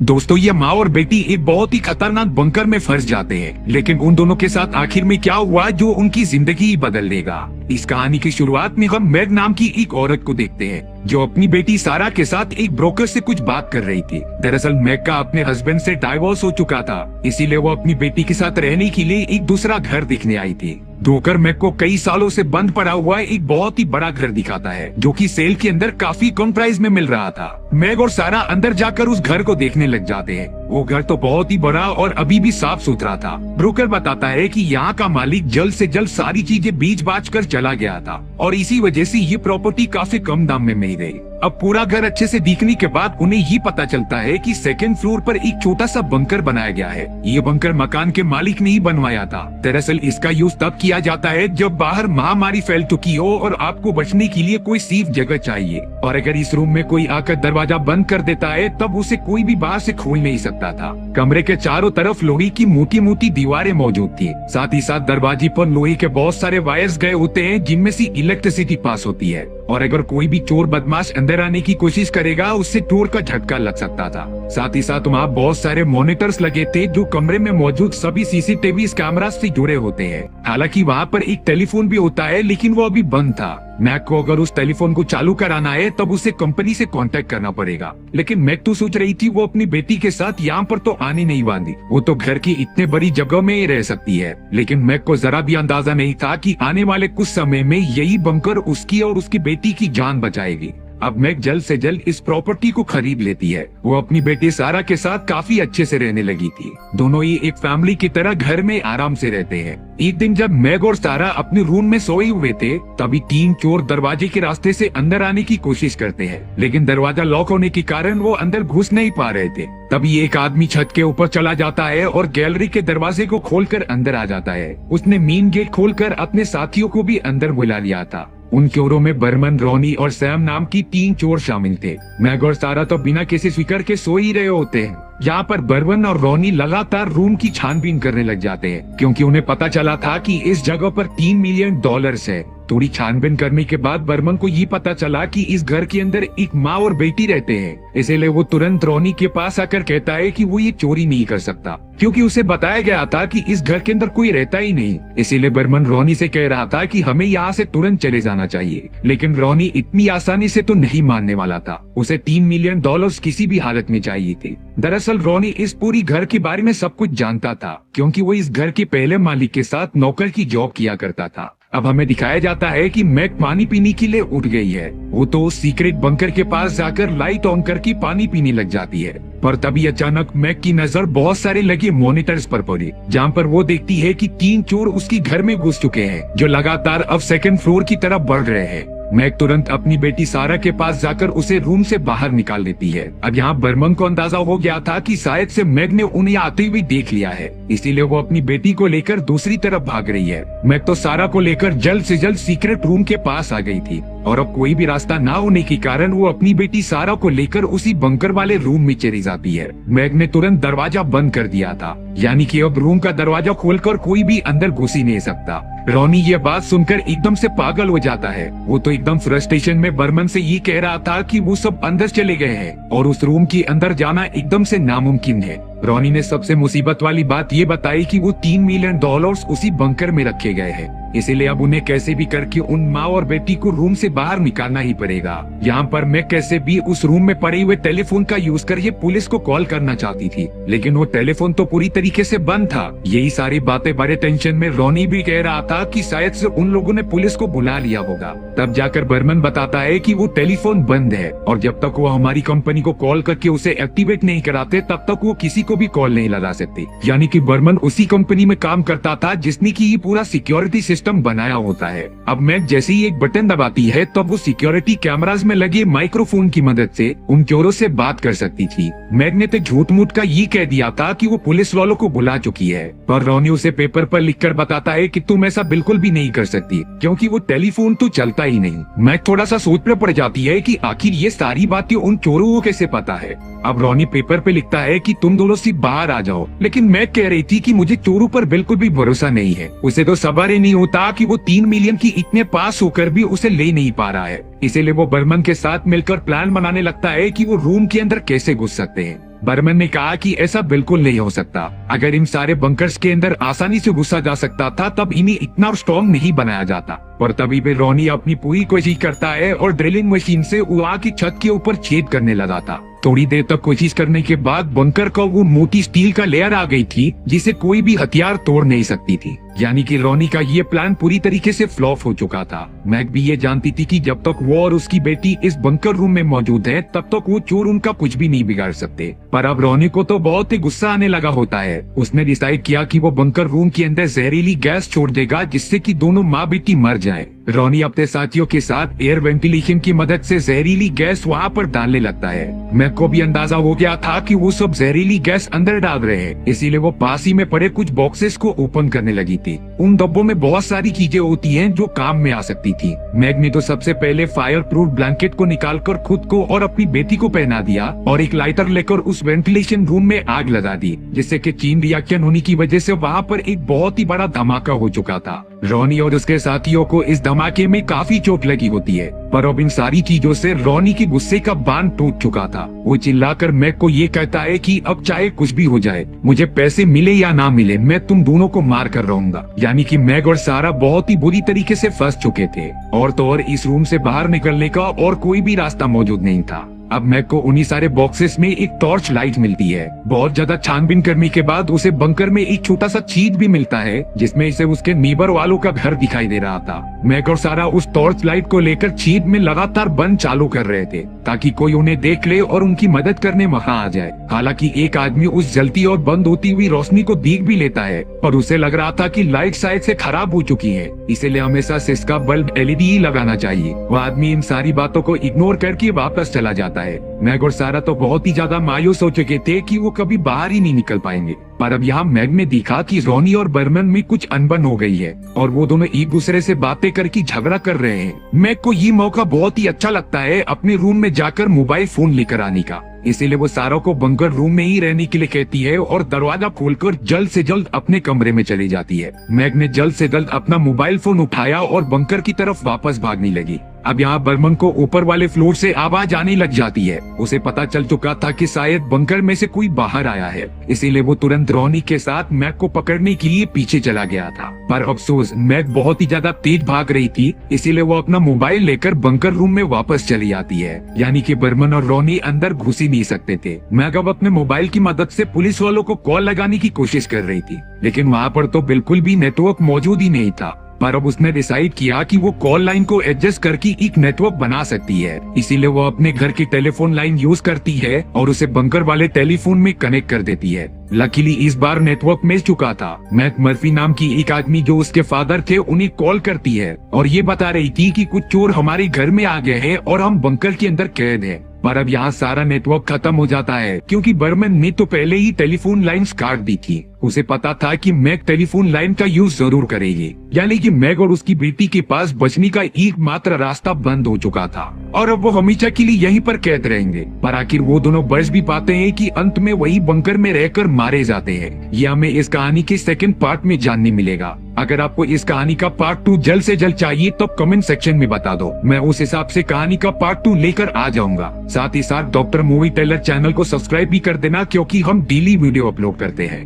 दोस्तों, ये माँ और बेटी एक बहुत ही खतरनाक बंकर में फंस जाते हैं, लेकिन उन दोनों के साथ आखिर में क्या हुआ जो उनकी जिंदगी ही बदल देगा। इस कहानी की शुरुआत में हम मैग नाम की एक औरत को देखते हैं जो अपनी बेटी सारा के साथ एक ब्रोकर से कुछ बात कर रही थी। दरअसल मैग का अपने हस्बैंड से डाइवोर्स हो चुका था, इसीलिए वो अपनी बेटी के साथ रहने के लिए एक दूसरा घर देखने आई थी। ब्रोकर मैग को कई सालों से बंद पड़ा हुआ एक बहुत ही बड़ा घर दिखाता है जो कि सेल के अंदर काफी कम प्राइस में मिल रहा था। मैग और सारा अंदर जाकर उस घर को देखने लग जाते हैं। वो घर तो बहुत ही बड़ा और अभी भी साफ सुथरा था। ब्रोकर बताता है कि यहाँ का मालिक जल्द से जल्द सारी चीजें बेच बाच कर चला गया था और इसी वजह से ये प्रॉपर्टी काफी कम दाम में मिल गई। अब पूरा घर अच्छे से दिखने के बाद उन्हें ये पता चलता है कि सेकंड फ्लोर पर एक छोटा सा बंकर बनाया गया है। ये बंकर मकान के मालिक ने ही बनवाया था। दरअसल इसका यूज तब किया जाता है जब बाहर महामारी फैल चुकी हो और आपको बचने के लिए कोई सेफ जगह चाहिए, और अगर इस रूम में कोई आकर दरवाजा बंद कर देता है तब उसे कोई भी बाहर से खोल नहीं सकता था। कमरे के चारों तरफ लोहे की मोटी मोटी दीवारें मौजूद थी। साथ ही साथ दरवाजे पर लोहे के बहुत सारे वायर्स गए होते हैं जिनमें से इलेक्ट्रिसिटी पास होती है, और अगर कोई भी चोर बदमाश अंदर आने की कोशिश करेगा उससे चोर का झटका लग सकता था। साथ ही साथ वहाँ बहुत सारे मॉनिटर्स लगे थे जो कमरे में मौजूद सभी सीसीटीवी कैमरा से जुड़े होते हैं। हालांकि वहाँ पर एक टेलीफोन भी होता है, लेकिन वो अभी बंद था। मैग को अगर उस टेलीफोन को चालू कराना है तब उसे कंपनी से कांटेक्ट करना पड़ेगा, लेकिन मैग तो सोच रही थी वो अपनी बेटी के साथ यहाँ पर तो आने नहीं वाली। वो तो घर की इतने बड़ी जगह में ही रह सकती है। लेकिन मैग को जरा भी अंदाजा नहीं था कि आने वाले कुछ समय में यही बंकर उसकी और उसकी बेटी की जान बचाएगी। अब मैग जल्द से जल्द इस प्रॉपर्टी को खरीद लेती है। वो अपनी बेटी सारा के साथ काफी अच्छे से रहने लगी थी। दोनों ही एक फैमिली की तरह घर में आराम से रहते हैं। एक दिन जब मैग और सारा अपने रूम में सोए हुए थे तभी 3 चोर दरवाजे के रास्ते से अंदर आने की कोशिश करते हैं, लेकिन दरवाजा लॉक होने के कारण वो अंदर घुस नहीं पा रहे थे। तभी एक आदमी छत के ऊपर चला जाता है और गैलरी के दरवाजे को खोलकर अंदर आ जाता है। उसने मेन गेट खोलकर अपने साथियों को भी अंदर बुला लिया था। उन चोरों में बर्मन, रॉनी और सैम नाम की 3 चोर शामिल थे। मैग और सारा तो बिना किसी फिक्र के सो ही रहे होते हैं। यहाँ पर बर्मन और रॉनी लगातार रूम की छानबीन करने लग जाते हैं, क्योंकि उन्हें पता चला था कि इस जगह पर $3 मिलियन है। थोड़ी छानबीन करने के बाद बर्मन को ये पता चला कि इस घर के अंदर एक माँ और बेटी रहते हैं। इसीलिए वो तुरंत रॉनी के पास आकर कहता है कि वो ये चोरी नहीं कर सकता, क्योंकि उसे बताया गया था कि इस घर के अंदर कोई रहता ही नहीं। इसीलिए बर्मन रॉनी से कह रहा था कि हमें यहाँ से तुरंत चले जाना चाहिए, लेकिन रॉनी इतनी आसानी से तो नहीं मानने वाला था। उसे $3 मिलियन किसी भी हालत में चाहिए थे। दरअसल रॉनी इस पूरी घर के बारे में सब कुछ जानता था, क्योंकि वो इस घर के पहले मालिक के साथ नौकर की जॉब किया करता था। अब हमें दिखाया जाता है कि मैग पानी पीने के लिए उठ गई है। वो तो सीक्रेट बंकर के पास जाकर लाइट ऑन करके पानी पीने लग जाती है, पर तभी अचानक मैग की नजर बहुत सारे लगे मॉनिटर्स पर पड़ी, जहाँ पर वो देखती है कि 3 चोर उसकी घर में घुस चुके हैं, जो लगातार अब सेकंड फ्लोर की तरफ बढ़ रहे हैं। मैग तुरंत अपनी बेटी सारा के पास जाकर उसे रूम से बाहर निकाल देती है। अब यहाँ बर्मन को अंदाजा हो गया था कि शायद से मैग ने उन्हें आते हुए देख लिया है, इसीलिए वो अपनी बेटी को लेकर दूसरी तरफ भाग रही है। मैग तो सारा को लेकर जल्द से जल्द सीक्रेट रूम के पास आ गई थी, और अब कोई भी रास्ता ना होने के कारण वो अपनी बेटी सारा को लेकर उसी बंकर वाले रूम में चली जाती है। मैग ने तुरंत दरवाजा बंद कर दिया था, यानी कि अब रूम का दरवाजा खोलकर कोई भी अंदर घुस ही नहीं सकता। रॉनी ये बात सुनकर एकदम से पागल हो जाता है। वो तो एकदम फ्रस्ट्रेशन में बर्मन से ये कह रहा था कि वो सब अंदर चले गए हैं और उस रूम के अंदर जाना एकदम से नामुमकिन है। रॉनी ने सबसे मुसीबत वाली बात ये बताई कि वो $3 मिलियन उसी बंकर में रखे गए हैं, इसीलिए अब उन्हें कैसे भी करके उन माँ और बेटी को रूम से बाहर निकालना ही पड़ेगा। यहाँ पर मैं कैसे भी उस रूम में पड़े हुए टेलीफोन का यूज करके पुलिस को कॉल करना चाहती थी, लेकिन वो टेलीफोन तो पूरी तरीके से बंद था। यही सारी बातें बड़े टेंशन में रॉनी भी कह रहा था कि शायद से उन लोगों ने पुलिस को बुला लिया होगा। तब जाकर बर्मन बताता है कि वो टेलीफोन बंद है, और जब तक वो हमारी कंपनी को कॉल करके उसे एक्टिवेट नहीं कराते तब तक वो किसी को भी कॉल नहीं लगा सकते। यानी कि बर्मन उसी कंपनी में काम करता था जिसने की ये पूरा सिक्योरिटी सिस्टम बनाया होता है। अब मैग जैसे ही एक बटन दबाती है तब वो सिक्योरिटी कैमरास में लगे माइक्रोफोन की मदद से उन चोरों से बात कर सकती थी। मैग ने तो झूठ मूठ का ये कह दिया था कि वो पुलिस वालों को बुला चुकी है, पर रॉनी उसे पेपर पर लिखकर बताता है कि तुम ऐसा बिल्कुल भी नहीं कर सकती, क्योंकि वो टेलीफोन तो चलता ही नहीं। मैग थोड़ा सा सोच में पड़ जाती है कि आखिर ये सारी बातें उन चोरों को कैसे पता है। अब रॉनी पेपर पे लिखता है कि तुम दोनों दोनों सिर्फ बाहर आ जाओ। लेकिन मैग कह रही थी कि मुझे चोरों पर बिल्कुल भी भरोसा नहीं है। उसे तो सब्र ही नहीं होता कि वो 3 मिलियन की इतने पास होकर भी उसे ले नहीं पा रहा है। इसीलिए वो बर्मन के साथ मिलकर प्लान बनाने लगता है कि वो रूम के अंदर कैसे घुस सकते हैं। बर्मन ने कहा कि ऐसा बिल्कुल नहीं हो सकता। अगर इन सारे बंकर्स के अंदर आसानी से घुसा जा सकता था तब इन्हें इतना स्ट्रॉन्ग नहीं बनाया जाता। और तभी पे रॉनी अपनी पूरी कोशिश करता है और ड्रिलिंग मशीन से वहाँ की छत के ऊपर छेद करने लगा था। थोड़ी देर तक कोशिश करने के बाद बंकर का वो मोटी स्टील का लेयर आ गई थी जिसे कोई भी हथियार तोड़ नहीं सकती थी। यानी कि रॉनी का ये प्लान पूरी तरीके से फ्लॉप हो चुका था। मैग भी ये जानती थी कि जब तक वो और उसकी बेटी इस बंकर रूम में मौजूद है तब तक वो चोर उनका कुछ भी नहीं बिगाड़ सकते। पर अब रॉनी को तो बहुत ही गुस्सा आने लगा होता है। उसने डिसाइड किया कि वो बंकर रूम के अंदर जहरीली गैस छोड़ देगा जिससे कि दोनों माँ बेटी मर जाएं। रॉनी अपने साथियों के साथ एयर वेंटिलेशन की मदद से जहरीली गैस वहाँ पर डालने लगता है। मैग को भी अंदाजा हो गया था कि वो सब जहरीली गैस अंदर डाल रहे हैं, इसीलिए वो पास ही में पड़े कुछ बॉक्सेस को ओपन करने लगी थी। उन डब्बों में बहुत सारी चीजें होती हैं जो काम में आ सकती थी। मैग ने तो सबसे पहले फायर प्रूफ ब्लैंकेट को निकालकर खुद को और अपनी बेटी को पहना दिया और एक लाइटर लेकर उस वेंटिलेशन रूम में आग लगा दी, जिससे कि चेन रिएक्शन होने की वजह से वहाँ पर एक बहुत ही बड़ा धमाका हो चुका था। रॉनी और उसके साथियों को इस धमाके में काफी चोट लगी होती है, पर अब इन सारी चीजों से रॉनी के गुस्से का बांध टूट चुका था। वो चिल्लाकर मैग को ये कहता है कि अब चाहे कुछ भी हो जाए, मुझे पैसे मिले या ना मिले, मैं तुम दोनों को मार कर रहूंगा। यानी कि मैग और सारा बहुत ही बुरी तरीके से फंस चुके थे और तो और इस रूम से बाहर निकलने का और कोई भी रास्ता मौजूद नहीं था। अब मैग को उन्हीं सारे बॉक्सेस में एक टॉर्च लाइट मिलती है। बहुत ज्यादा छानबीन करने के बाद उसे बंकर में एक छोटा सा चीज भी मिलता है जिसमें इसे उसके नीबर वालों का घर दिखाई दे रहा था। मैग और सारा उस टॉर्च लाइट को लेकर छीद में लगातार बंद चालू कर रहे थे ताकि कोई उन्हें देख ले और उनकी मदद करने वहाँ आ जाए। हालांकि एक आदमी उस जलती और बंद होती हुई रोशनी को देख भी लेता है और उसे लग रहा था कि लाइट शायद से खराब हो चुकी है, इसीलिए हमेशा सिस्का बल्ब एलईडी ही लगाना चाहिए। वह आदमी इन सारी बातों को इग्नोर करके वापस चला जाता है। मैग और सारा तो बहुत ही ज्यादा मायूस हो चुके थे कि वो कभी बाहर ही नहीं निकल पाएंगे। पर अब यहाँ मैग ने देखा कि रॉनी और बर्मन में कुछ अनबन हो गई है और वो दोनों एक दूसरे से बातें करके झगड़ा कर रहे हैं। मैग को ये मौका बहुत ही अच्छा लगता है अपने रूम में जाकर मोबाइल फोन लेकर आने का, इसीलिए वो सारा को बंकर रूम में ही रहने के लिए कहती है और दरवाजा खोलकर जल्द से जल्द अपने कमरे में चली जाती है। मैग ने जल्द से जल्द अपना मोबाइल फोन उठाया और बंकर की तरफ वापस भागने लगी। अब यहाँ बर्मन को ऊपर वाले फ्लोर से आवाज आने लग जाती है। उसे पता चल चुका था कि शायद बंकर में से कोई बाहर आया है, इसीलिए वो तुरंत रॉनी के साथ मैग को पकड़ने के लिए पीछे चला गया था। पर अफसोस मैग बहुत ही ज्यादा तेज भाग रही थी, इसीलिए वो अपना मोबाइल लेकर बंकर रूम में वापस चली आती है। यानी कि बर्मन और रॉनी अंदर घुस ही नहीं सकते थे। मैग अब अपने मोबाइल की मदद से पुलिस वालों को कॉल लगाने की कोशिश कर रही थी, लेकिन वहाँ पर तो बिल्कुल भी नेटवर्क मौजूद ही नहीं था। पर अब उसने डिसाइड किया कि वो कॉल लाइन को एडजस्ट करके एक नेटवर्क बना सकती है, इसीलिए वो अपने घर की टेलीफोन लाइन यूज करती है और उसे बंकर वाले टेलीफोन में कनेक्ट कर देती है। लकीली इस बार नेटवर्क मिल चुका था। मैक मर्फी नाम की एक आदमी जो उसके फादर थे उन्हें कॉल करती है और ये बता रही थी कि कुछ चोर हमारे घर में आ गए हैं और हम बंकर के अंदर कैद हैं। पर अब यहाँ सारा नेटवर्क खत्म हो जाता है क्योंकि बर्मन ने तो पहले ही टेलीफोन लाइंस काट दी थी। उसे पता था कि मैग टेलीफोन लाइन का यूज जरूर करेगी, यानी कि मैग और उसकी बेटी के पास बचने का एकमात्र रास्ता बंद हो चुका था और अब वो हमेशा के लिए यहीं पर कैद रहेंगे। पर आखिर वो दोनों बच भी पाते हैं कि अंत में वही बंकर में रहकर मारे जाते हैं। ये हमें इस कहानी के सेकंड पार्ट में जानने मिलेगा। अगर आपको इस कहानी का पार्ट 2 जल्द से जल्द चाहिए तो कमेंट सेक्शन में बता दो, मैं उस हिसाब से कहानी का पार्ट 2 लेकर आ जाऊंगा। साथ ही साथ डॉक्टर मूवी टेलर चैनल को सब्सक्राइब भी कर देना क्योंकि हम डेली वीडियो अपलोड करते हैं।